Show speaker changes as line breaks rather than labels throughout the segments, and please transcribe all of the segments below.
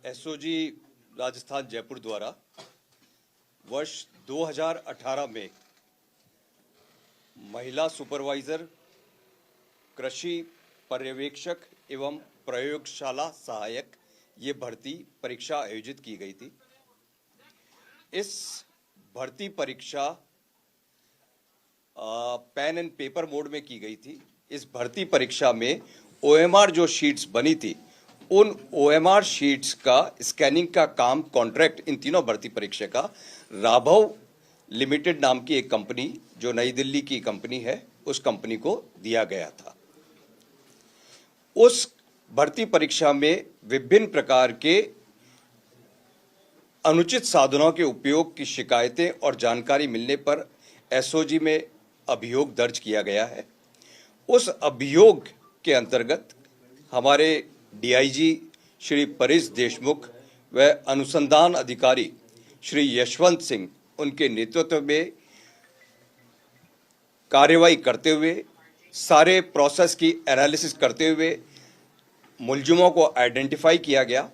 SOG Rajasthan Jaipur द्वारा वर्ष 2018 में महिला सुपरवाइजर, कृषि पर्यवेक्षक एवं प्रयोगशाला सहायक ये भर्ती परीक्षा आयोजित की गई थी। इस भर्ती परीक्षा पेन एंड पेपर मोड में की गई थी। इस भर्ती परीक्षा में ओएमआर जो शीट्स बनी थी, उन ओएमआर शीट्स का स्कैनिंग का काम कॉन्ट्रैक्ट इन तीनों भर्ती परीक्षा का राघव लिमिटेड नाम की एक कंपनी जो नई दिल्ली की कंपनी है, उस कंपनी को दिया गया था। उस भर्ती परीक्षा में विभिन्न प्रकार के अनुचित साधनों के उपयोग की शिकायतें और जानकारी मिलने पर एसओजी में अभियोग दर्ज किया गया है। उस अभियोग के अंतर्गत हमारे डीआईजी श्री परेश देशमुख व अनुसंधान अधिकारी श्री यशवंत सिंह उनके नेतृत्व में कार्यवाही करते हुए, सारे प्रोसेस की एनालिसिस करते हुए मुलजिमों को आइडेंटिफाई किया गया।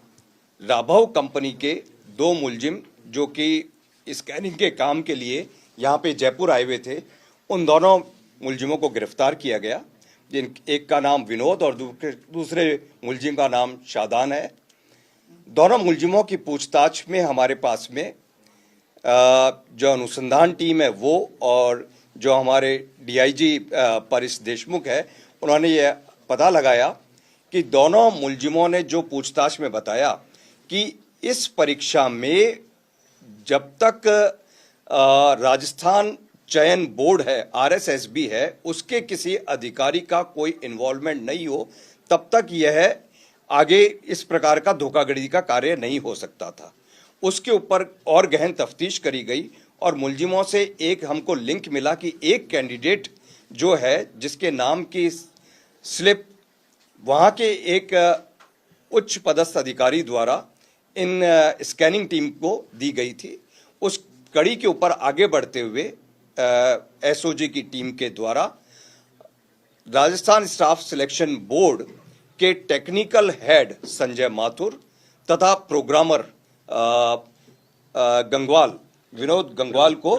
राघव कंपनी के दो मुलजिम जो कि स्कैनिंग के काम के लिए यहाँ पे जयपुर आए हुए थे, उन दोनों मुलजिमों को गिरफ्तार किया गया। जिन एक का नाम विनोद और दूसरे मुलजिम का नाम शादान है। दोनों मुलजिमों की पूछताछ में हमारे पास में जो अनुसंधान टीम है वो और जो हमारे डीआईजी परेश देशमुख है, उन्होंने ये पता लगाया कि दोनों मुलजिमों ने जो पूछताछ में बताया कि इस परीक्षा में जब तक राजस्थान चयन बोर्ड है, आरएसएसबी है, उसके किसी अधिकारी का कोई इन्वॉल्वमेंट नहीं हो, तब तक यह आगे इस प्रकार का धोखाधड़ी का कार्य नहीं हो सकता था। उसके ऊपर और गहन तफ्तीश करी गई और मुलजिमों से एक हमको लिंक मिला कि एक कैंडिडेट जो है, जिसके नाम की स्लिप वहाँ के एक उच्च पदस्थ अधिकारी द्वारा इन स्कैनिंग टीम को दी गई थी। उस कड़ी के ऊपर आगे बढ़ते हुए एसओजी की टीम के द्वारा राजस्थान स्टाफ सिलेक्शन बोर्ड के टेक्निकल हेड संजय माथुर तथा प्रोग्रामर गंगवाल, विनोद गंगवाल को,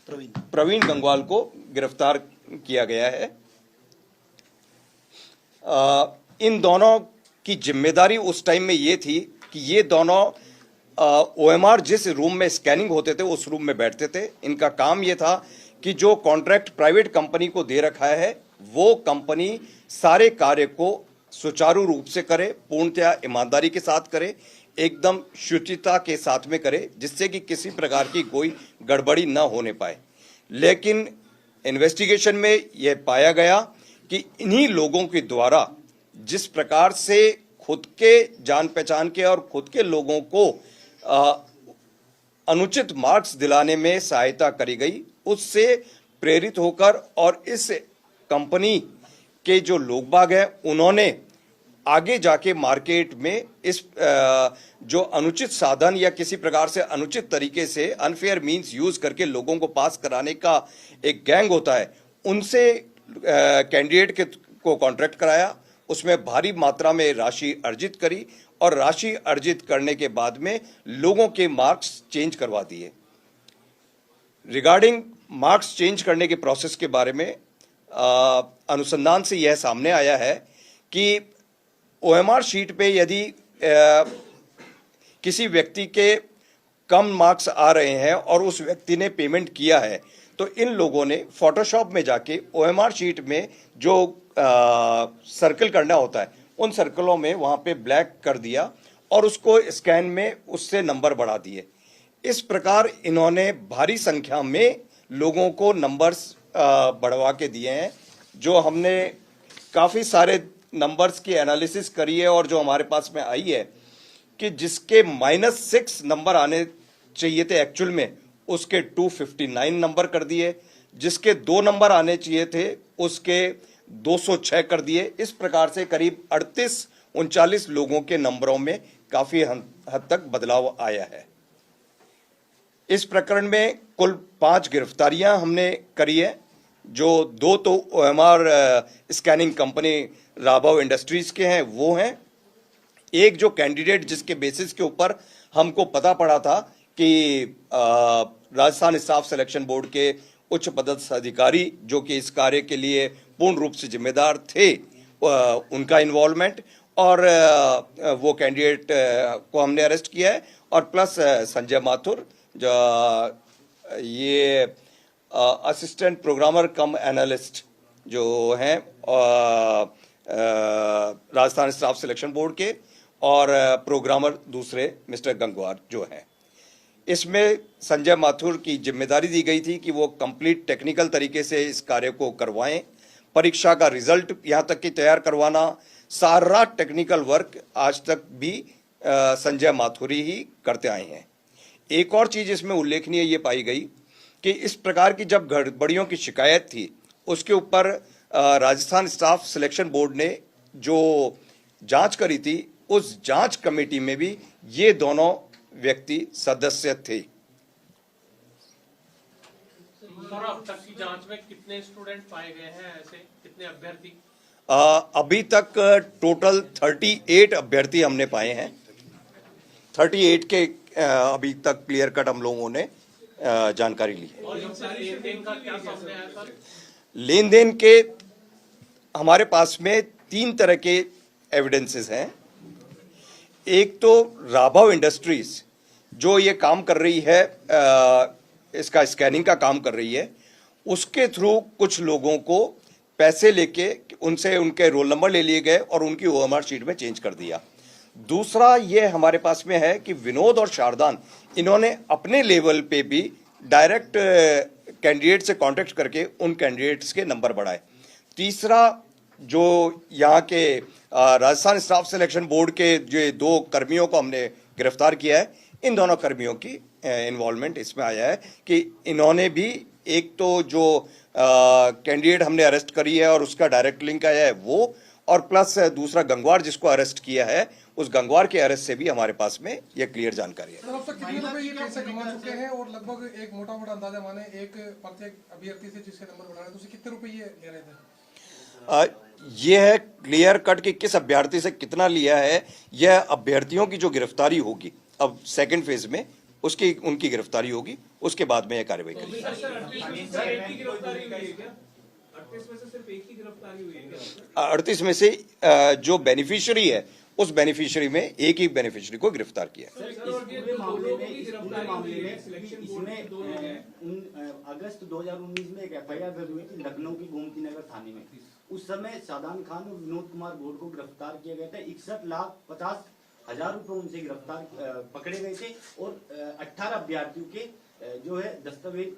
प्रवीण गंगवाल को गिरफ्तार किया गया है। इन दोनों की जिम्मेदारी उस टाइम में ये थी कि ये दोनों ओएमआर जिस रूम में स्कैनिंग होते थे उस रूम में बैठते थे। इनका काम ये था कि जो कॉन्ट्रैक्ट प्राइवेट कंपनी को दे रखा है वो कंपनी सारे कार्य को सुचारू रूप से करे, पूर्णतया ईमानदारी के साथ करे, एकदम शुचिता के साथ में करे, जिससे कि किसी प्रकार की कोई गड़बड़ी न होने पाए। लेकिन इन्वेस्टिगेशन में यह पाया गया कि इन्हीं लोगों के द्वारा जिस प्रकार से खुद के जान पहचान के और खुद के लोगों को अनुचित मार्क्स दिलाने में सहायता करी गई, उससे प्रेरित होकर और इस कंपनी के जो लोग बाग हैं उन्होंने आगे जाके मार्केट में इस जो अनुचित साधन या किसी प्रकार से अनुचित तरीके से अनफेयर मींस यूज करके लोगों को पास कराने का एक गैंग होता है, उनसे कैंडिडेट को कॉन्ट्रैक्ट कराया। उसमें भारी मात्रा में राशि अर्जित करी और राशि अर्जित करने के बाद में लोगों के मार्क्स चेंज करवा दिए। रिगार्डिंग मार्क्स चेंज करने के प्रोसेस के बारे में अनुसंधान से यह सामने आया है कि ओएमआर शीट पे यदि किसी व्यक्ति के कम मार्क्स आ रहे हैं और उस व्यक्ति ने पेमेंट किया है, तो इन लोगों ने फोटोशॉप में जाके ओएमआर शीट में जो सर्कल करना होता है, उन सर्कलों में वहां पे ब्लैक कर दिया और उसको स्कैन में उससे नंबर बढ़ा दिए। इस प्रकार इन्होंने भारी संख्या में लोगों को नंबर्स बढ़वा के दिए हैं। जो हमने काफ़ी सारे नंबर्स की एनालिसिस करी है और जो हमारे पास में आई है कि जिसके -6 नंबर आने चाहिए थे एक्चुअल में, उसके 259 नंबर कर दिए। जिसके 2 नंबर आने चाहिए थे उसके 206 कर दिए। इस प्रकार से करीब 38-39 लोगों के नंबरों में काफी हद तक बदलाव आया है। इस प्रकरण में कुल 5 गिरफ्तारियां हमने करी है, जो 2 तो OMR scanning company Raghav industries के हैं वो हैं, एक जो कैंडिडेट जिसके बेसिस के ऊपर हमको पता पड़ा था कि राजस्थान स्टाफ सिलेक्शन बोर्ड के उच्च पदस्थ अधिकारी जो कि इस कार्य के लिए पूर्ण रूप से जिम्मेदार थे, उनका इन्वॉल्वमेंट, और वो कैंडिडेट को हमने अरेस्ट किया है। और प्लस संजय माथुर जो ये असिस्टेंट प्रोग्रामर कम एनालिस्ट जो हैं राजस्थान स्टाफ सिलेक्शन बोर्ड के, और प्रोग्रामर दूसरे मिस्टर गंगवार जो हैं। इसमें संजय माथुर की जिम्मेदारी दी गई थी कि वो कंप्लीट टेक्निकल तरीके से इस कार्य को करवाएं, परीक्षा का रिजल्ट यहाँ तक कि तैयार करवाना, सारा टेक्निकल वर्क आज तक भी संजय माथुरी ही करते आए हैं। एक और चीज इसमें उल्लेखनीय ये पाई गई कि इस प्रकार की जब गड़बड़ियों की शिकायत थी, उसके ऊपर राजस्थान स्टाफ सिलेक्शन बोर्ड ने जो जांच करी थी, उस जांच कमेटी में भी ये दोनों व्यक्ति सदस्य थे।
सर, अब तक की जांच में कितने स्टूडेंट पाए गए हैं, ऐसे कितने अभ्यर्थी?
अभी तक टोटल 38 अभ्यर्थी हमने पाए हैं। 38 के अभी तक क्लियर कट हम लोगों ने जानकारी ली है।
और इनसे लेन-देन का क्या सामने आया सर?
लेन देन के हमारे पास में 3 तरह के एविडेंसेस हैं। एक तो राघव इंडस्ट्रीज जो ये काम कर रही है, इसका स्कैनिंग का काम कर रही है, उसके थ्रू कुछ लोगों को पैसे लेके उनसे उनके रोल नंबर ले लिए गए और उनकी ओएमआर शीट में चेंज कर दिया। दूसरा ये हमारे पास में है कि विनोद और शारदान, इन्होंने अपने लेवल पे भी डायरेक्ट कैंडिडेट से कांटेक्ट करके उन कैंडिडेट्स के नंबर बढ़ाए। तीसरा, जो यहाँ के राजस्थान स्टाफ सिलेक्शन बोर्ड के जो 2 कर्मियों को हमने गिरफ्तार किया है, इन दोनों कर्मियों की इन्वॉल्वमेंट इसमें आया है कि इन्होंने भी, एक तो जो कैंडिडेट हमने अरेस्ट करी है और उसका डायरेक्ट लिंक आया है वो, और प्लस दूसरा गंगवार जिसको अरेस्ट किया है, उस गंगवार के अरेस्ट से भी हमारे पास में ये क्लियर जानकारी है।
सर, अब तक कितने रुपए ये पैसे कमा चुके हैं, और लगभग एक मोटा अंदाजा माने एक प्रत्येक अभ्यर्थी से जिसके नंबर बढ़ा रहे थे, उसे कितने रुपए ये ले रहे थे?
ये है क्लियर कट कि किस अभ्यर्थी से कितना लिया है, यह अभ्यर्थियों की जो गिरफ्तारी होगी अब सेकंड फेज में, उसकी उनकी गिरफ्तारी होगी, उसके बाद में यह कार्रवाई करेगी। 38 में से जो बेनिफिशियरी है, उस बेनिफिशियरी में एक ही बेनिफिशियरी को गिरफ्तार किया।
अगस्त 2019 में एक एफआईआर दर्ज हुई थी लखनऊ की गोमती नगर थाने में। उस समय सादान खान और विनोद कुमार गौड़ को गिरफ्तार किया गया था। 61,50,000 रुपए उनसे गिरफ्तार पकड़े गए थे, और 18 अभ्यर्थियों के जो है दस्तावेज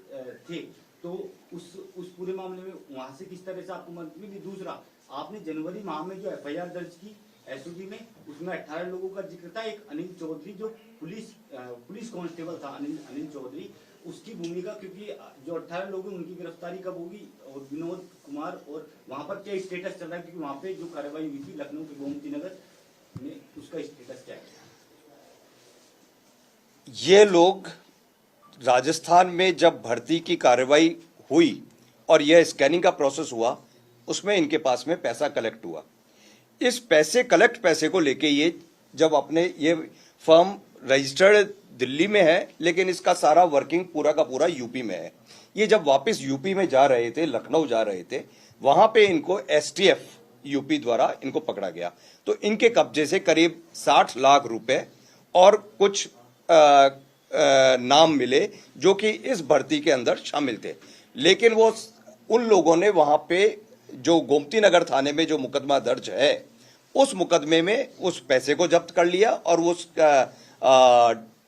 थे। तो उस पूरे मामले में वहां से किस तरह से आपको मदद मिली? दूसरा, आपने जनवरी माह में जो एफआईआर दर्ज की एसओजी में, उसमें 18 लोगों का जिक्र था। एक अनिल चौधरी जो पुलिस कांस्टेबल था, अनिल चौधरी, उसकी भूमिका, क्योंकि जो 18 लोग हैं उनकी गिरफ्तारी कब होगी, और विनोद कुमार, और वहां पर क्या स्टेटस चल रहा है, क्योंकि वहां पे जो कार्रवाई हुई थी लखनऊ के गोमती नगर में, उसका स्टेटस क्या है?
ये लोग राजस्थान में जब भर्ती की कार्रवाई हुई और यह स्कैनिंग का प्रोसेस हुआ, उसमें इनके पास में पैसा कलेक्ट हुआ। इस पैसे को लेके ये जब अपने, ये फर्म रजिस्टर्ड दिल्ली में है, लेकिन इसका सारा वर्किंग पूरा का पूरा यूपी में है। ये जब वापस यूपी में जा रहे थे, लखनऊ जा रहे थे, वहां पे इनको एसटीएफ यूपी द्वारा इनको पकड़ा गया। तो इनके कब्जे से करीब 60 लाख रुपए और कुछ नाम मिले जो कि इस भर्ती के अंदर शामिल थे। लेकिन वो उन लोगों ने वहां पे जो गोमती नगर थाने में जो मुकदमा दर्ज है, उस मुकदमे में उस पैसे को जब्त कर लिया और उस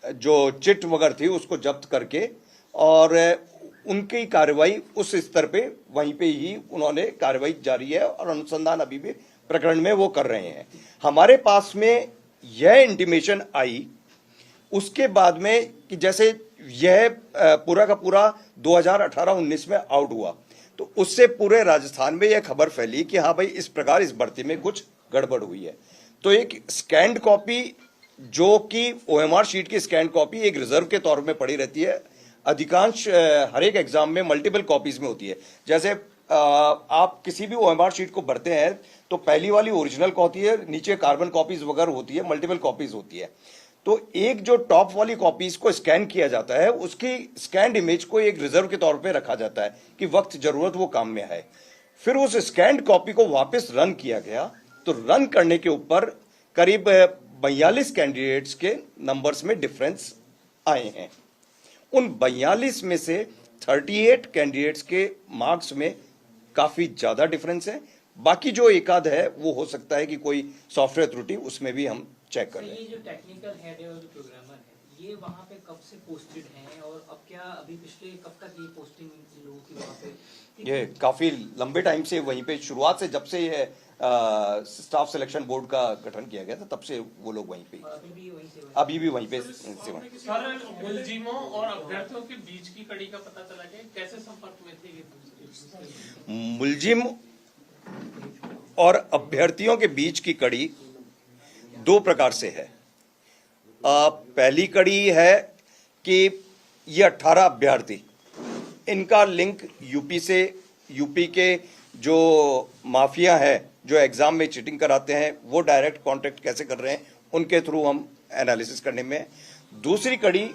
जो चिट वगैरह थी उसको जब्त करके, और उनकी कार्रवाई उस स्तर पे वहीं पे ही उन्होंने कार्रवाई जारी है और अनुसंधान अभी भी प्रकरण में वो कर रहे हैं। हमारे पास में यह इंटीमेशन आई उसके बाद में कि जैसे यह पूरा का पूरा 2018-19 में आउट हुआ, तो उससे पूरे राजस्थान में यह खबर फैली कि हाँ भाई, इस प्रकार इस भर्ती में कुछ गड़बड़ हुई है। तो एक स्कैंड कॉपी, जो कि ओएमआर शीट की स्कैंड कॉपी एक रिजर्व के तौर में पड़ी रहती है। अधिकांश हर एक एग्जाम में मल्टीपल कॉपीज में होती है। जैसे आप किसी भी ओएमआर शीट को भरते हैं तो पहली वाली ओरिजिनल होती है, नीचे कार्बन कॉपीज वगैरह होती है, मल्टीपल कॉपीज होती है। तो एक जो टॉप वाली कॉपीज को स्कैन किया जाता है, उसकी स्कैन्ड इमेज को एक रिजर्व के तौर पे रखा जाता है कि वक्त जरूरत वो काम में आए। फिर उस स्कैन्ड कॉपी को वापस रन किया गया, तो रन करने के ऊपर करीब 42 कैंडिडेट्स के नंबर्स में डिफरेंस आए हैं। उन 42 में से 38 कैंडिडेट्स के मार्क्स में काफी ज्यादा डिफरेंस है। बाकी जो एक आध है वो हो सकता है कि कोई सॉफ्टवेयर त्रुटि, उसमें भी हम चेक कर लें।
ये जो टेक्निकल हेड है और जो प्रोग्रामर है, ये वहाँ पे कब से पोस्टेड हैं और अब क्या अभी पिछले कब तक ये पोस्टिंग लोगों की वहाँ पे?
ये काफी लंबे टाइम से वहीं पे, शुरुआत से जब से ये स्टाफ सिलेक्शन बोर्ड का गठन किया गया था, तब से वो लोग वहीं पे,
और अभी भी वहीं से
अभी भी वहीं पे सेवा।
सर, मुलजिमों और अभ्यर्थियों के बीच की कड़ी का पता चला कि कैसे संपर्क में थे ये?
मुलजिम और अभ्यर्थियों के बीच की कड़ी दो प्रकार से है। पहली कड़ी है कि ये 18 अभ्यर्थी, इनका लिंक यूपी से, यूपी के जो माफिया है जो एग्जाम में चीटिंग कराते हैं, वो डायरेक्ट कांटेक्ट कैसे कर रहे हैं, उनके थ्रू हम एनालिसिस करने में। दूसरी कड़ी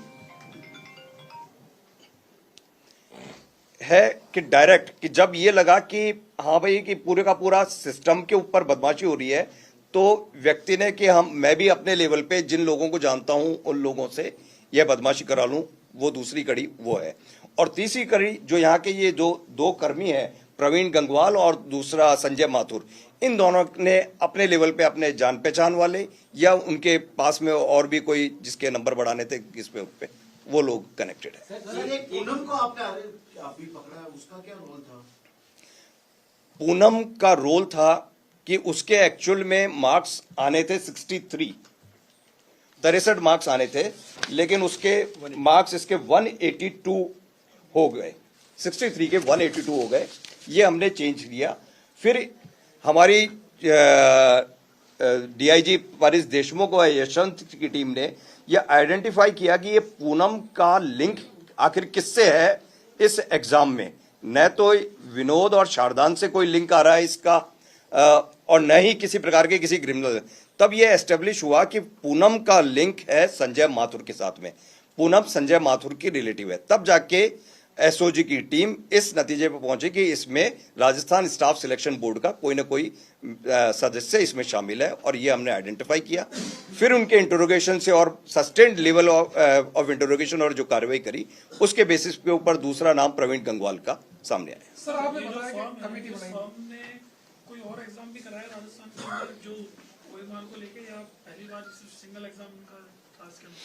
है कि डायरेक्ट, कि जब ये लगा कि हाँ भाई कि पूरे का पूरा सिस्टम के ऊपर बदमाशी हो रही है, तो व्यक्ति ने कि मैं भी अपने लेवल पे जिन लोगों को जानता हूं उन लोगों से यह बदमाशी करा लूं, वो दूसरी कड़ी वो है। और तीसरी कड़ी जो यहाँ के ये जो दो कर्मी हैं, प्रवीण गंगवाल और दूसरा संजय माथुर, इन दोनों ने अपने लेवल पे अपने जान पहचान वाले या उनके पास में और भी कोई जिसके नंबर बढ़ाने थे किस पे वो लोग कनेक्टेड है।
सर, एक पूनम को आपने अभी पकड़ा है, उसका क्या रोल था?
पूनम का रोल था कि उसके एक्चुअल में मार्क्स आने थे 63 मार्क्स आने थे, लेकिन उसके मार्क्स इसके 182 हो गए, 63 के 182 हो गए। ये हमने चेंज किया। फिर हमारी डीआईजी पारिस देशमुख और यशवंत की टीम ने यह आइडेंटिफाई किया कि ये पूनम का लिंक आखिर किससे है इस एग्जाम में। न तो विनोद और शारदान से कोई लिंक आ रहा है इसका, और न ही किसी प्रकार के किसी क्रिमिनल। तब यह एस्टेब्लिश हुआ कि पूनम का लिंक है संजय माथुर के साथ में, पूनम संजय माथुर की रिलेटिव है। तब जाके एसओजी की टीम इस नतीजे पर पहुंची कि इसमें राजस्थान स्टाफ सिलेक्शन बोर्ड का कोई ना कोई सदस्य इसमें शामिल है, और ये हमने आइडेंटिफाई किया। फिर उनके इंटरोगेशन से और सस्टेन्ड लेवल ऑफ इंटरोगेशन और जो कार्रवाई करी, उसके बेसिस के ऊपर दूसरा नाम प्रवीण गंगवाल का सामने आया।
सर, आपने बताया कि कमेटी बनाई,
कोई और एग्जाम भी कराया राजस्थान के अंदर जो ओएमआर को लेके, या पहली बार सिंगल एग्जाम का था इसके अंदर?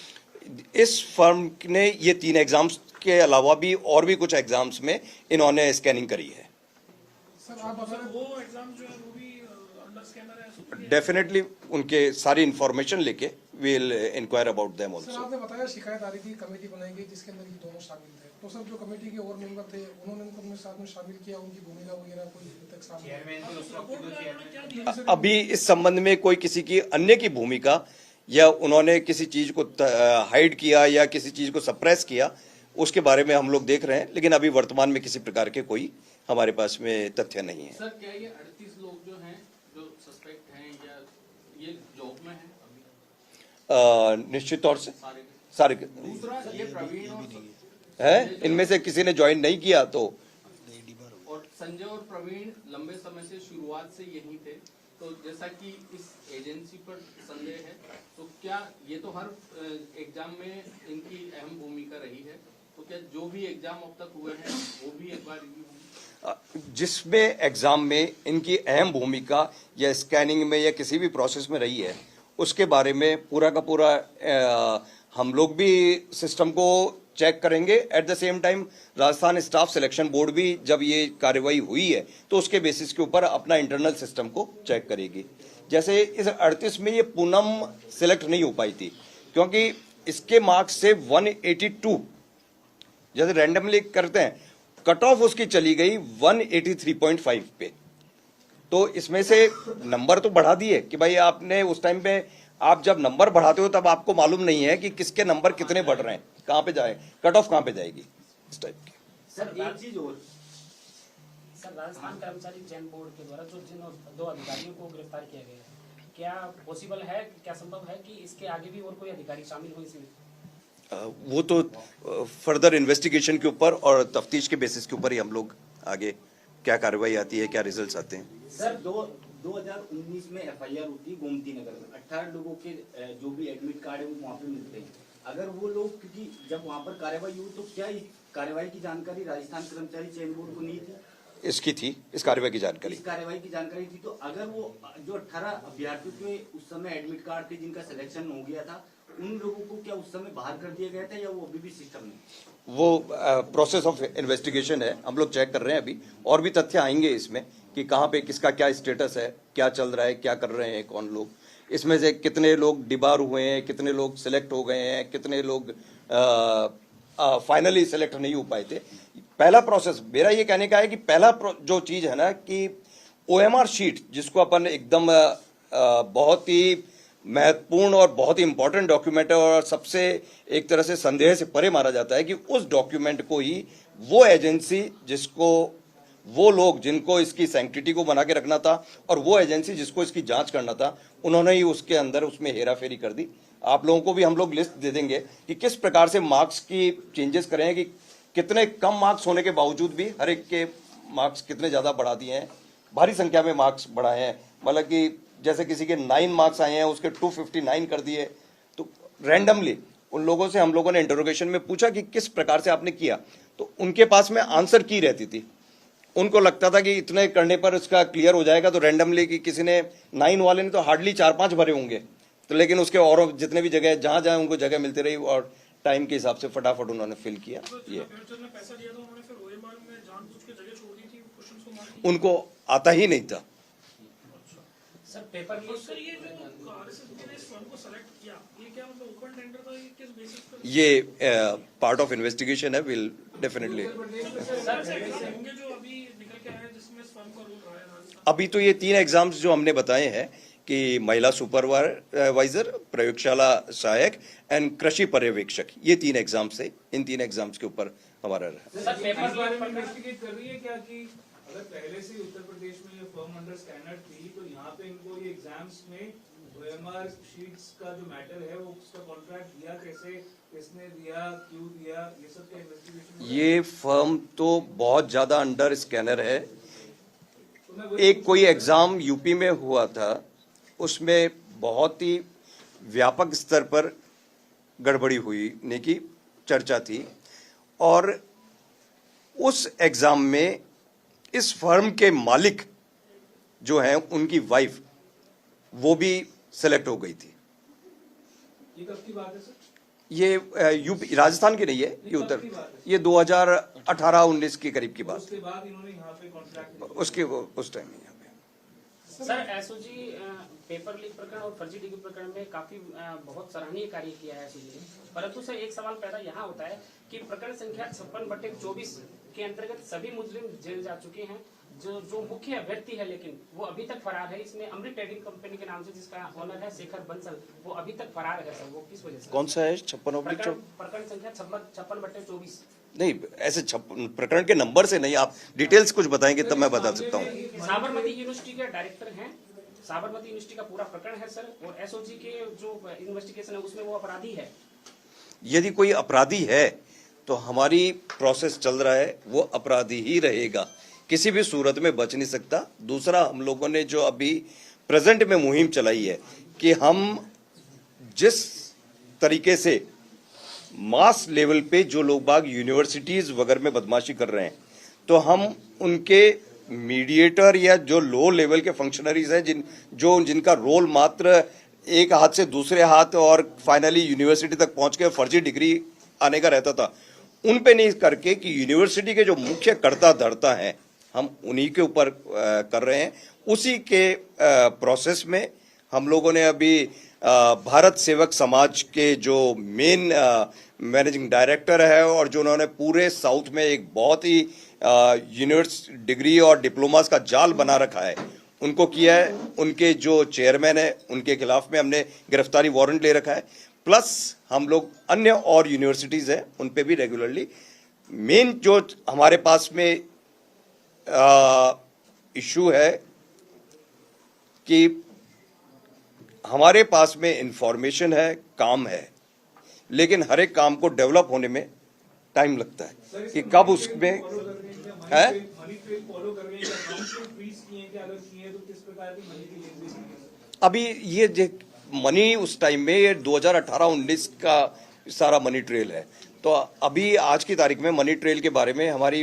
इस फर्म ने ये 3 एग्जाम्स के अलावा भी और भी कुछ एग्जाम्स में इन्होंने स्कैनिंग करी है।
सर आप बता रहे
वो एग्जाम जो है वो भी अंडर स्कैनर है?
डेफिनेटली उनके सारी इंफॉर्मेशन लेके will enquire about them
sir,
also.
आपने बताया शिकायत आ रही थी, कमेटी बनाई गई जिसके अंदर ये दोनों शामिल थे। तो सर, जो कमेटी के और मेंबर थे उन्होंने उनको अपने साथ में शामिल किया, उनकी भूमिका वगैरह कोई अभी तक सामने?
अभी इस संबंध में कोई किसी की अन्य की भूमिका या उन्होंने किसी चीज को हाइड किया या किसी चीज को सप्रेस किया, उसके बारे में हम लोग देख रहे हैं, लेकिन अभी वर्तमान में किसी प्रकार के कोई हमारे पास में तथ्य नहीं है।
सर, क्या ये 38 लोग जो हैं जो सस्पेक्ट हैं, या ये जॉब में हैं अभी?
निश्चित तौर से
सारे
सारे
दूसरा ये प्रवीण
है, इनमें से किसी ने ज्वाइन नहीं किया तो।
और संजय और प्रवीण लंबे समय से शुरुआत से यहीं थे, तो जैसा कि इस एजेंसी पर संदेह है, तो क्या ये तो हर एग्जाम में इनकी अहम भूमिका रही है, तो क्या जो भी एग्जाम अब तक हुए हैं वो भी एक बार रिव्यू होंगे?
जिसमें एग्जाम में इनकी अहम भूमिका या स्कैनिंग में या किसी भी प्रोसेस में रही है, उसके बारे में पूरा का पूरा हम लोग भी सिस्टम को चेक करेंगे। At the same time Rajasthan staff selection board भी जब ये कार्रवाई हुई है तो उसके बेसिस के ऊपर अपना इंटरनल सिस्टम को चेक करेगी। जैसे इस 38 में ये पूनम सिलेक्ट नहीं हो पाई थी क्योंकि इसके मार्क्स से 182 जैसे रैंडमली करते हैं, कट ऑफ उसकी चली गई 183.5 पे। तो इसमें से नंबर तो बढ़ा दिए कि भाई आपने उस टाइम पे, आप जब नंबर बढ़ाते हो तब आपको मालूम नहीं है कि किसके नंबर कितने बढ़ रहे हैं, कहाँ पे जाए, कट ऑफ कहाँ पे जाएगी, इस टाइप की।
सर, एक चीज और,
सर, राजस्थान कर्मचारी चयन बोर्ड के द्वारा जो जिन 2 अधिकारियों को गिरफ्तार किया गया है, क्या पॉसिबल है, क्या संभव है कि इसके आगे भी और कोई अधिकारी शामिल हो इसमें?
वो तो फर्दर इन्वेस्टिगेशन के ऊपर और तफ्तीश के बेसिस के ऊपर ही हम लोग आगे क्या कार्रवाई आती है, क्या रिजल्ट्स आते हैं।
सर 2019 में एफआईआर होती है गोमती नगर में, 18 लोगों के जो भी एडमिट कार्ड है वो वहाँ पे मिलते हैं। अगर वो लोग, क्योंकि जब वहाँ पर कार्रवाई हुई तो क्या इस कार्रवाई की जानकारी राजस्थान कर्मचारी चयन बोर्ड को नहीं थी?
इसकी थी, इस कार्रवाई की जानकारी।
इस कार्रवाई की जानकारी थी, तो अगर वो जो 18 अभ्यर्थियों के उस समय एडमिट कार्ड थे जिनका सिलेक्शन हो गया था, उन लोगों को क्या उस समय बाहर कर दिया गया था या वो अभी भी सिस्टम में?
वो प्रोसेस ऑफ इन्वेस्टिगेशन है, हम लोग चेक कर रहे हैं अभी, और भी तथ्य आएंगे इसमें कि कहाँ पे किसका क्या स्टेटस है, क्या चल रहा है, क्या कर रहे हैं कौन लोग, इसमें से कितने लोग डिबार हुए हैं, कितने लोग सिलेक्ट हो गए हैं, कितने लोग फाइनली सिलेक्ट नहीं हो पाए थे। पहला प्रोसेस मेरा ये कहने का है कि पहला जो चीज है ना कि ओएमआर शीट, जिसको अपन एकदम बहुत ही महत्वपूर्ण और बहुत ही इंपॉर्टेंट डॉक्यूमेंट है और सबसे एक तरह से संदेह से परे माना जाता है कि उस डॉक्यूमेंट को ही वो एजेंसी जिसको, वो लोग जिनको इसकी सैंक्टिटी को बना के रखना था और वो एजेंसी जिसको इसकी जांच करना था, उन्होंने ही उसके अंदर उसमें हेराफेरी कर दी। आप लोगों को भी हम लोग लिस्ट दे देंगे कि किस प्रकार से मार्क्स की चेंजेस करें, कि कितने कम मार्क्स होने के बावजूद भी हर एक के मार्क्स कितने ज़्यादा बढ़ा दिए हैं, भारी संख्या में मार्क्स बढ़ाए हैं। मतलब कि जैसे किसी के 9 मार्क्स आए हैं उसके 259 कर दिए। तो रैंडमली उन लोगों से हम लोगों ने इंटरोगेशन में पूछा कि किस प्रकार से आपने किया, तो उनके पास में आंसर की रहती थी। उनको लगता था कि इतने करने पर इसका क्लियर हो जाएगा, तो रैंडमली कि किसी ने 9 वाले ने तो हार्डली 4-5 भरे होंगे, तो लेकिन उसके और जितने भी जगह जहां जहां उनको जगह मिलती रही और टाइम के हिसाब से फटाफट उन्होंने फिल किया। ये
पैसा दिया था उन्होंने, फिर ओएमआर में जानबूझ के जगह छोड़ दी थी क्वेश्चंस को मार के।
उनको आता ही नहीं था।
सर, पेपर
और सर ये जो आरएसएस ने इस फर्म को सेलेक्ट किया, ये क्या मतलब ओपन टेंडर था, ये किस बेसिस पर?
ये पार्ट ऑफ इन्वेस्टिगेशन है, विल डेफिनेटली।
होंगे जो अभी निकल के आए हैं जिसमें इस फर्म का रोल रहा है राजस्थान?
अभी तो ये 3 एग्जाम्स जो हमने बताए हैं कि महिला सुपरवाइजर, प्रयोगशाला सहायक एंड कृषि पर्यवेक्षक, ये 3 एग्जाम्स है। इन 3 एग्जाम्स के ऊपर हमारा
सर, पेपर
इस बारे में इन्वेस्टिगेट कर रही है क्या कि अगर पहले से उत्तर प्रदेश में ये फर्म अंडर स्कैनर थी तो यहाँ पे इनको ये एग्जाम्स में ओएमआर शीट्स का जो मैटर है वो उसका कॉन्ट्रैक्ट दिया कैसे, किसने दिया, क्यों दिया, ये सब का इन्वेस्टिगेशन?
ये फर्म तो बहुत ज्यादा अंडर स्कैनर है। एक कोई एग्जाम यूपी में हुआ था, उसमें बहुत ही व्यापक स्तर पर गड़बड़ी हुई ने की चर्चा थी, और उस एग्जाम में इस फर्म के मालिक जो हैं उनकी वाइफ वो भी सिलेक्ट हो गई थी।
ये कब की बात है सर?
ये यूपी, राजस्थान की नहीं है, ये उत्तर, ये 2018-19 के करीब की बात।
उसके बाद इन्होंने यहाँ पे कॉन्ट्रैक्ट
उसके उस टाइम यहाँ पे।
सर, एसओजी पेपर लीक प्रकरण और फर्जी डिग्री प्रकरण में काफी बहुत सराहनीय कार्य किया है एसओजी ने, परंतु सर एक सवाल पैदा यहाँ होता है कि प्रकरण संख्या 56/24 के अंतर्गत सभी मुजरिम जेल जा चुके हैं। जो मुख्य अभ्यर्थी है लेकिन वो अभी तक फरार है। इसमें अमृत ट्रेडिंग कंपनी के नाम से जिसका ओनर है शेखर बंसल, वो अभी तक फरार है। सर वो किस वजह से?
कौन सा है? 56/24?
प्रकरण संख्या 56/24।
नहीं, ऐसे प्रकरण के नंबर से नहीं, आप डिटेल्स कुछ बताएंगे तब मैं बता सकता हूँ।
साबरमती यूनिवर्सिटी के डायरेक्टर हैं, साबरमती यूनिवर्सिटी का पूरा प्रकरण है सर, और एसओजी के जो इन्वेस्टिगेशन है उसमें वो अपराधी है।
यदि कोई अपराधी है तो हमारी प्रोसेस चल रहा है, वो अपराधी ही रहेगा, किसी भी सूरत में बच नहीं सकता। दूसरा, हम लोगों ने जो अभी प्रेजेंट में मुहिम चलाई है कि हम जिस तरीके से मास लेवल पे जो लोग बाग यूनिवर्सिटीज वगैरह में बदमाशी कर रहे हैं, तो हम उनके मीडिएटर या जो लो लेवल के फंक्शनरीज हैं जिनका रोल मात्र एक हाथ से दूसरे हाथ और फाइनली यूनिवर्सिटी तक पहुंच के फर्जी डिग्री आने का रहता था, उन पे नहीं करके कि यूनिवर्सिटी के जो मुख्य कर्ता धर्ता हैं हम उन्हीं के ऊपर कर रहे हैं। उसी के प्रोसेस में हम लोगों ने अभी भारत सेवक समाज के जो मेन मैनेजिंग डायरेक्टर है और जो उन्होंने पूरे साउथ में एक बहुत ही यूनिवर्सिटी डिग्री और डिप्लोमास का जाल बना रखा है, उनको किया है। उनके जो चेयरमैन है उनके खिलाफ में हमने गिरफ्तारी वारंट ले रखा है। प्लस हम लोग अन्य और यूनिवर्सिटीज हैं उन पे भी रेगुलरली, मेन जो हमारे पास में इशू है कि हमारे पास में इंफॉर्मेशन है, काम है, लेकिन हर एक काम को डेवलप होने में टाइम लगता है कि कब उसमें है।
मनी ट्रेल फॉलो कर रहे हैं, अकाउंट्स में फ्रीज किए हैं, क्या अगर किए हैं तो किस प्रकार की मनी की लेन देन की है?
अभी ये जो मनी उस टाइम में ये 2018-19 का सारा मनी ट्रेल है, तो अभी आज की तारीख में मनी ट्रेल के बारे में हमारी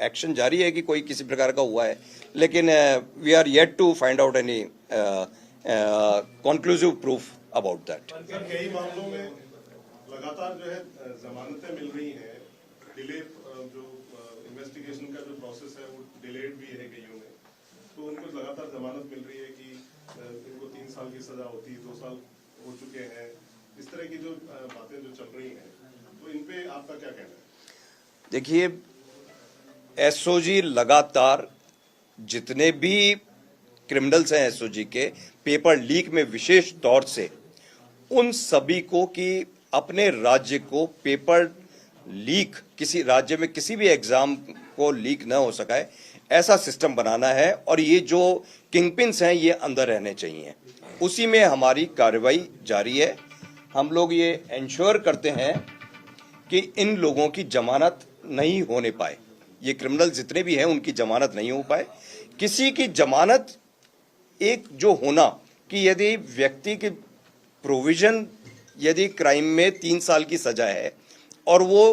एक्शन जारी है कि कोई किसी प्रकार का हुआ है, लेकिन we are yet to find out any conclusive proof about that.
कई मामलों में लगातार जो है जमानतें मिल रही हैं, डिले जो इन्वेस्टिगेशन का जो प्रोसेस है वो डिलेड भी है कईयों में, तो उनको लगातार जमानत मिल रही है कि इनको 3 साल की सजा होती, 2 साल हो चुके हैं, इस तरह की जो बातें जो चल रही हैं, तो इन पे आपका क्या कहना है?
देखिए, एसओजी लगातार जितने भी क्रिमिनल्स हैं एसओजी के पेपर लीक में विशेष तौर से उन सभी को कि अपने राज्य को पेपर लीक, किसी राज्य में किसी भी एग्जाम को लीक न हो सके ऐसा सिस्टम बनाना है, और ये जो किंगपिन्स हैं ये अंदर रहने चाहिए। उसी में हमारी कार्रवाई जारी है। हम लोग ये इंश्योर करते हैं कि इन लोगों की जमानत नहीं होने पाए, ये क्रिमिनल जितने भी हैं उनकी जमानत नहीं हो पाए। किसी की जमानत एक जो होना कि यदि व्यक्ति की प्रोविजन, यदि क्राइम में 3 साल की सजा है और वो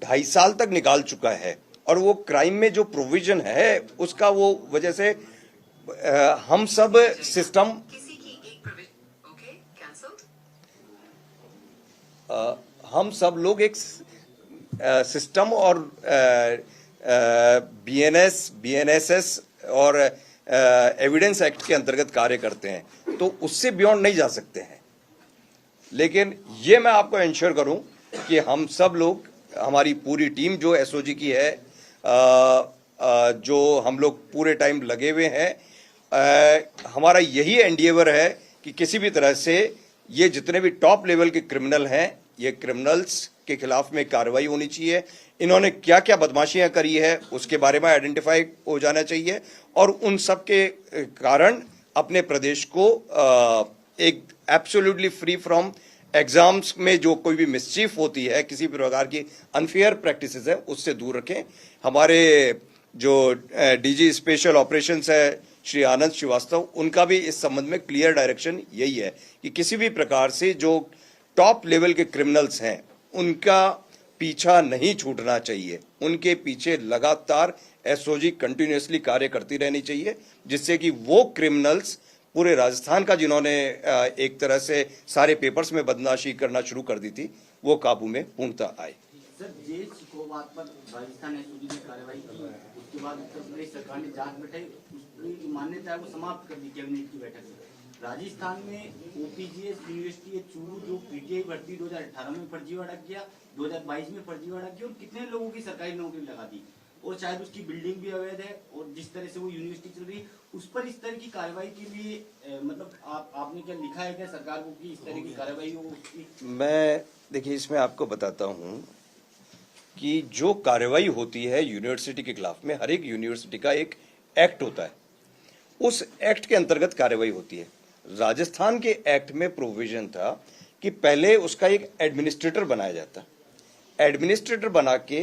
2.5 साल तक निकाल चुका है, और वो क्राइम में जो प्रोविजन है उसका वो वजह से हम सब सिस्टम हम सब लोग एक सिस्टम और बीएनएसएस और एविडेंस एक्ट के अंतर्गत कार्य करते हैं, तो उससे बियॉन्ड नहीं जा सकते हैं। लेकिन ये मैं आपको इंश्योर करूं कि हम सब लोग, हमारी पूरी टीम जो एसओजी की है, जो हम लोग पूरे टाइम लगे हुए हैं, हमारा यही एंडिएवर है कि किसी भी तरह से ये जितने भी टॉप लेवल के क्रिमिनल हैं, ये क्रिमिनल्स के खिलाफ में कार्रवाई होनी चाहिए। इन्होंने क्या क्या बदमाशियां करी है उसके बारे में आइडेंटिफाई हो जाना चाहिए, और उन सब के कारण अपने प्रदेश को एक एब्सोल्युटली फ्री फ्रॉम एग्जाम्स में जो कोई भी मिसचीफ होती है, किसी भी प्रकार की अनफेयर प्रैक्टिसेस है, उससे दूर रखें। हमारे जो डीजी स्पेशल ऑपरेशंस है श्री आनंद श्रीवास्तव, उनका भी इस संबंध में क्लियर डायरेक्शन यही है कि किसी भी प्रकार से जो टॉप लेवल के क्रिमिनल्स हैं उनका पीछा नहीं छूटना चाहिए, उनके पीछे लगातार एसओजी कंटिन्यूअसली कार्य करती रहनी चाहिए, जिससे कि वो क्रिमिनल्स पूरे राजस्थान का जिन्होंने एक तरह से सारे पेपर्स में बदमाशी करना शुरू कर दी थी, वो काबू में पूर्णतः आए।
सर, जे शिकोवात पर राजस्थान एसओजी ने कार्रवाई की, उसके बाद उत्तर प्रदेश सरकार ने जांच बैठाई, उसकी मान्यता है वो समाप्त कर दी कैबिनेट की बैठक में। राजस्थान में ओपीजीएस यूनिवर्सिटी चूरू जो पीटीआई भर्ती 2018 में फर्जीवाड़ा किया, 2022 में फर्जीवाड़ा किया और कितने लोगों की सरकारी नौकरी लगा दी, और शायद उसकी बिल्डिंग भी अवैध है, और जिस तरह से वो यूनिवर्सिटी चल रही उस पर इस तरह की कार्रवाई के लिए मतलब आपने क्या लिखा है क्या सरकार को कि इस तरह की कार्रवाई हो?
मैं देखिए इसमें आपको बताता हूं कि जो कार्रवाई होती है यूनिवर्सिटी के खिलाफ में, हर एक यूनिवर्सिटी का एक एक्ट होता है, उस एक्ट के अंतर्गत कार्रवाई होती है। राजस्थान के एक्ट में प्रोविजन था कि पहले उसका एक एडमिनिस्ट्रेटर बनाया जाता, एडमिनिस्ट्रेटर बना के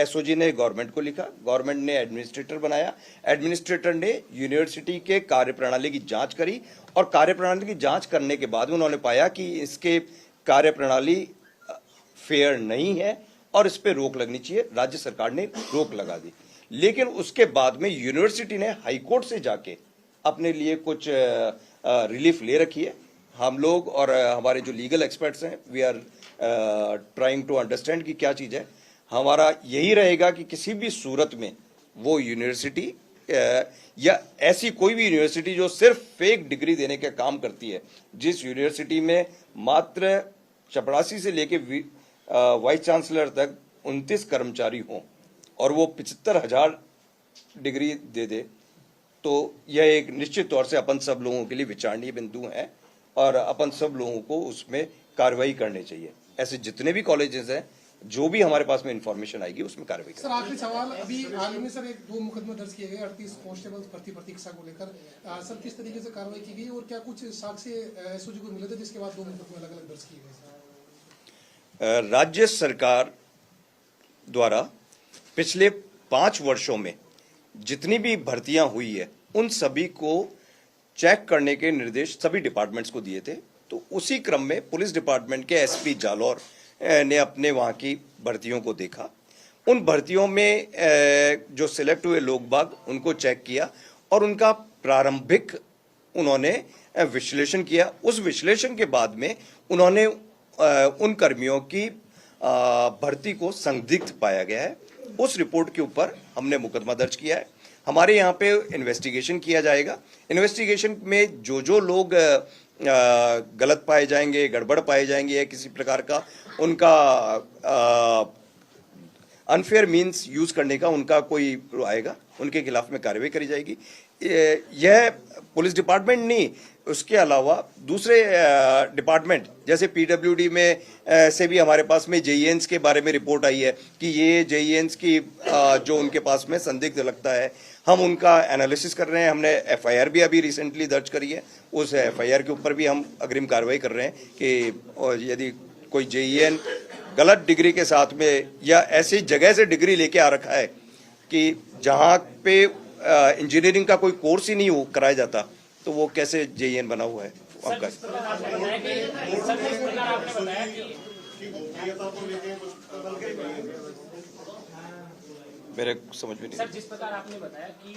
एसओजी ने गवर्नमेंट को लिखा, गवर्नमेंट ने एडमिनिस्ट्रेटर बनाया, एडमिनिस्ट्रेटर ने यूनिवर्सिटी के कार्यप्रणाली की जांच करी, और कार्यप्रणाली की जांच करने के बाद उन्होंने पाया कि इसके कार्यप्रणाली फेयर नहीं है और इस पे रोक लगनी चाहिए। राज्य सरकार ने रोक लगा दी, लेकिन उसके बाद में यूनिवर्सिटी ने हाईकोर्ट से जाके अपने लिए कुछ रिलीफ ले रखी है। हम लोग और हमारे जो लीगल एक्सपर्ट्स हैं, we are trying to understand कि क्या चीज़ है। हमारा यही रहेगा कि किसी भी सूरत में वो यूनिवर्सिटी या ऐसी कोई भी यूनिवर्सिटी जो सिर्फ फेक डिग्री देने का काम करती है, जिस यूनिवर्सिटी में मात्र चपरासी से लेके वाइस चांसलर तक 29 कर्मचारी हों और वो 75,000 डिग्री दे दे, तो यह एक निश्चित तौर से अपन सब लोगों के लिए विचारणीय बिंदु है और अपन सब लोगों को उसमें कार्रवाई करनी चाहिए। ऐसे जितने भी कॉलेजेस हैं जो भी हमारे पास में इंफॉर्मेशन आएगी उसमें कार्रवाई
सर आखिरी सवाल, अभी हाल ही में सर एक 2 मुकदमे दर्ज किए गए 38 कांस्टेबल भर्ती प्रतीक्षा को लेकर, सर किस तरीके से कार्रवाई की गई और क्या कुछ साक्ष्य एसओजी को मिले थे जिसके बाद 2 मुकदमे अलग अलग दर्ज किए गए?
राज्य सरकार द्वारा पिछले 5 वर्षों में जितनी भी भर्तियां हुई है उन सभी को चेक करने के निर्देश सभी डिपार्टमेंट्स को दिए थे। तो उसी क्रम में पुलिस डिपार्टमेंट के एसपी जालौर ने अपने वहां की भर्तियों को देखा। उन भर्तियों में जो सिलेक्ट हुए लोग बाग उनको चेक किया और उनका प्रारंभिक उन्होंने विश्लेषण किया। उस विश्लेषण के बाद में उन्होंने उन कर्मियों की भर्ती को संदिग्ध पाया गया है। उस रिपोर्ट के ऊपर हमने मुकदमा दर्ज किया है। हमारे यहाँ पे इन्वेस्टिगेशन किया जाएगा। इन्वेस्टिगेशन में जो लोग गलत पाए जाएंगे, गड़बड़ पाए जाएंगे या किसी प्रकार का उनका अनफेयर मींस यूज करने का उनका कोई आएगा, उनके खिलाफ में कार्रवाई करी जाएगी। यह पुलिस डिपार्टमेंट नहीं, उसके अलावा दूसरे डिपार्टमेंट जैसे पीडब्ल्यूडी में से भी हमारे पास में जेईएन्स के बारे में रिपोर्ट आई है कि ये जेईएन्स की जो उनके पास में संदिग्ध लगता है, हम उनका एनालिसिस कर रहे हैं। हमने एफआईआर भी अभी रिसेंटली दर्ज करी है। उस एफआईआर के ऊपर भी हम अग्रिम कार्रवाई कर रहे हैं कि यदि कोई जेईएन गलत डिग्री के साथ में या ऐसी जगह से डिग्री लेके आ रखा है कि जहां पे इंजीनियरिंग का कोई कोर्स ही नहीं कराया जाता, तो वो कैसे जेईएन बना हुआ है आपका? मेरे समझ में नहीं।
सर जिस प्रकार आपने बताया कि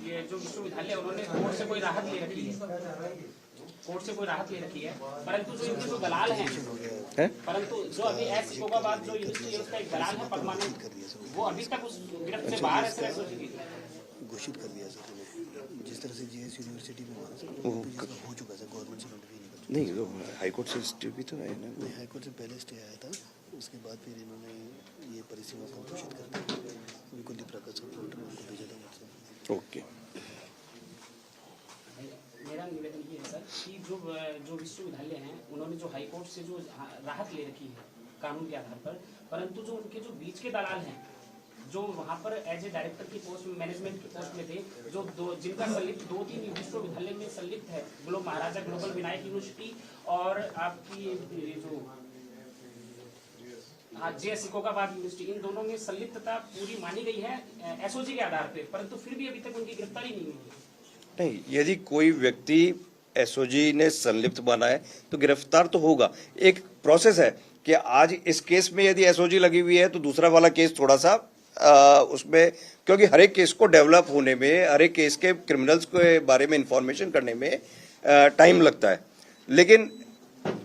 ये जो विश्वविद्यालय उन्होंने कोर्ट से कोई राहत ले रखी है, परंतु जो इनके जो दलाल हैं, परंतु जो अभी एस इकोगाबाद जो यूनिवर्सिटी है उसका एक दलाल है परमानेंट, वो अभी तक उस गिरफ्त से बाहर है सर।
घोषित कर दिया सर, जिस तरह से जीएस यूनिवर्सिटी में हो चुका है, गवर्नमेंट से नोटिफिकेशन
नहीं, तो हाईकोर्ट से स्टे भी तो है ना?
नहीं, हाईकोर्ट से पहले स्टे आया था, उसके बाद फिर इन्होंने ये परिसीमा को घोषित कर दिया। कुलदीप प्रकाश उनको भेजा था मुझसे।
ओके,
मेरा निवेदन ये है सर कि जो विश्वविद्यालय हैं उन्होंने जो हाईकोर्ट से जो राहत ले रखी है कानून के आधार पर, परंतु जो उनके जो बीच के दलाल हैं जो वहाँ पर एज ए डायरेक्टर की पोस्ट में, मैनेजमेंट की पोस्ट में थे, जो जिनका संलिप्त 2-3 विश्वविद्यालय में संलिप्त है, महाराजा ग्लोबल विनायक यूनिवर्सिटी और आपकी जो जेएस इकोगाबाद यूनिवर्सिटी, इन दोनों में संलिप्तता पूरी मानी गई है एसओजी के आधार पर, परंतु फिर भी अभी तक उनकी गिरफ्तारी नहीं हुई है।
नहीं, यदि कोई व्यक्ति एसओजी ने संलिप्त बना है तो गिरफ्तार तो होगा। एक प्रोसेस है कि आज इस केस में यदि एसओजी लगी हुई है तो दूसरा वाला केस थोड़ा सा उसमें, क्योंकि हर एक केस को डेवलप होने में, हर एक केस के क्रिमिनल्स के बारे में इंफॉर्मेशन करने में टाइम लगता है। लेकिन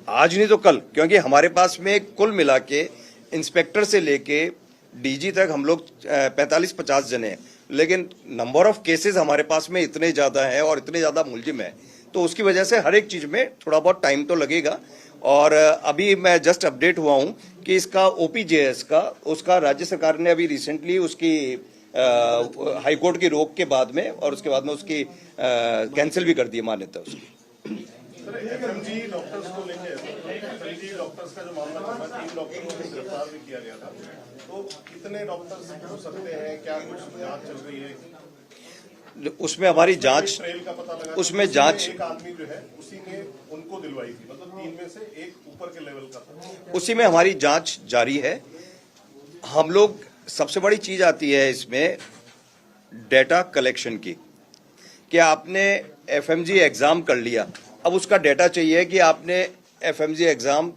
आज नहीं तो कल, क्योंकि हमारे पास में कुल मिला के इंस्पेक्टर से लेके डीजी तक हम लोग 45-50 जने हैं, लेकिन नंबर ऑफ केसेस हमारे पास में इतने ज्यादा हैं और इतने ज्यादा मुलजिम है, तो उसकी वजह से हर एक चीज में थोड़ा बहुत टाइम तो लगेगा। और अभी मैं जस्ट अपडेट हुआ हूं कि इसका ओपीजेएस का, उसका राज्य सरकार ने अभी रिसेंटली उसकी हाईकोर्ट की रोक के बाद में और उसके बाद में उसकी कैंसिल भी कर दी मान्यता उसकी।
एफएमजी डॉक्टर्स को लेके, एफएमजी डॉक्टर्स का जो मामला था, 3 डॉक्टरों को गिरफ्तार भी किया गया था, तो कितने डॉक्टर्स हो सकते हैं, क्या कुछ जांच चल रही है?
उसमें हमारी जांच,
ट्रेल का पता लगा,
उसमें जांच,
एक आदमी जो है उसी ने उनको दिलवाई थी, मतलब 3 में से एक ऊपर के लेवल का था।
उसी में हमारी जांच जारी है। हम लोग, सबसे बड़ी चीज आती है इसमें डेटा कलेक्शन की, कि आपने एफएमजी एग्जाम कर लिया, अब उसका डेटा चाहिए कि आपने एफएमजी एग्जाम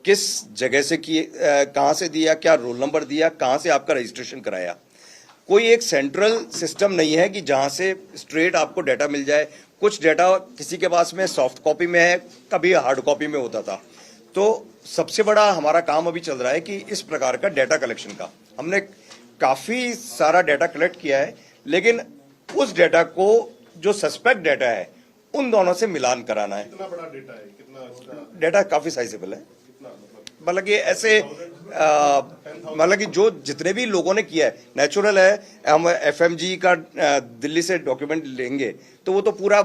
किस जगह से किए, कहां से दिया, क्या रोल नंबर दिया, कहां से आपका रजिस्ट्रेशन कराया। कोई एक सेंट्रल सिस्टम नहीं है कि जहां से स्ट्रेट आपको डेटा मिल जाए। कुछ डेटा किसी के पास में सॉफ्ट कॉपी में है, कभी हार्ड कॉपी में होता था। तो सबसे बड़ा हमारा काम अभी चल रहा है कि इस प्रकार का डेटा कलेक्शन का, हमने काफी सारा डेटा कलेक्ट किया है, लेकिन उस डेटा को जो सस्पेक्ट डेटा है उन दोनों से मिलान कराना है।
कितना बड़ा डेटा है, कितना
डेटा काफी साइजेबल है। मतलब कि ऐसे मतलब कि जो जितने भी लोगों ने किया है, नेचुरल है। हम एफएमजी का दिल्ली से डॉक्यूमेंट लेंगे तो वो तो पूरा,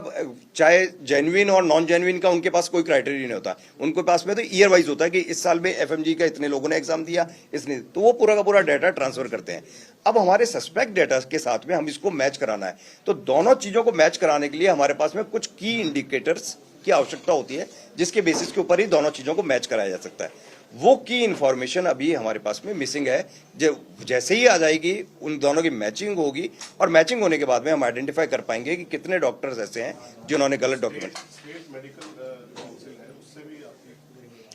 चाहे जेन्युइन और नॉन जेन्युइन का उनके पास कोई क्राइटेरिया नहीं होता। उनके पास में तो ईयर वाइज होता है कि इस साल में एफएमजी का इतने लोगों ने एग्जाम दिया, इसने, तो वो पूरा का पूरा डाटा ट्रांसफर करते हैं। अब हमारे सस्पेक्ट डाटा के साथ में हम इसको मैच कराना है, तो दोनों चीजों को मैच कराने के लिए हमारे पास में कुछ की इंडिकेटर्स की आवश्यकता होती है, जिसके बेसिस के ऊपर ही दोनों चीजों को मैच कराया जा सकता है। वो की इंफॉर्मेशन अभी हमारे पास में मिसिंग है। जैसे ही आ जाएगी उन दोनों की मैचिंग होगी, और मैचिंग होने के बाद में हम आइडेंटिफाई कर पाएंगे कि कितने डॉक्टर्स ऐसे हैं जिन्होंने गलत डॉक्यूमेंट।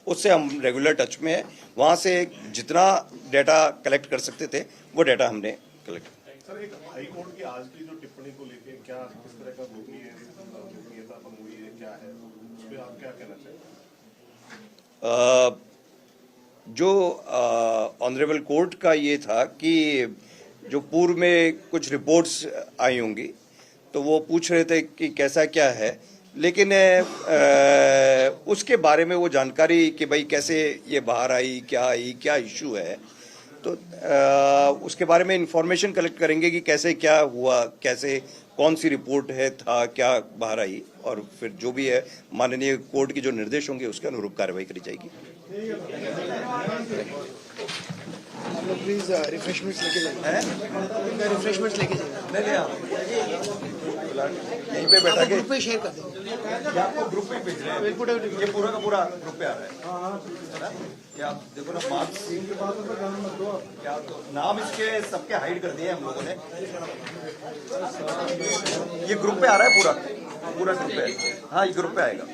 उससे हम रेगुलर टच में है, वहां से जितना डाटा कलेक्ट कर सकते थे वो डाटा हमने कलेक्ट।
सर, एक हाई कोर्ट की आज की जो टिप्पणी को लेके क्या किस तरह का गोपनीयता भंग हुई है, क्या है, उस पर आप क्या कहना चाहेंगे?
जो ऑनरेबल कोर्ट का ये था कि जो पूर्व में कुछ रिपोर्ट्स आई होंगी तो वो पूछ रहे थे कि कैसा क्या है, लेकिन उसके बारे में वो जानकारी कि भाई कैसे ये बाहर आई, क्या इशू है, तो उसके बारे में इंफॉर्मेशन कलेक्ट करेंगे कि कैसे क्या हुआ, कैसे कौन सी रिपोर्ट है, था क्या बाहर आई, और फिर जो भी है माननीय कोर्ट की जो निर्देश होंगे उसके अनुरूप कार्रवाई करी जाएगी।
आप लोग प्लीज रिफ्रेशमेंट्स लेके जाइए, रिफ्रेशमेंट्स लेके जाइए।
यहीं पे बैठा के
ग्रुप पे शेयर कर देंगे,
आपको ग्रुप पे भेज रहे हैं, ये पूरा का पूरा ग्रुप पे आ रहा है ना? क्या आप देखो ना, मार्क्स क्या तो नाम इसके सबके हाइड कर दिए हम लोगों ने। ये ग्रुप पे आ रहा है, पूरा ग्रुप पे। हाँ, ये ग्रुप पे आएगा।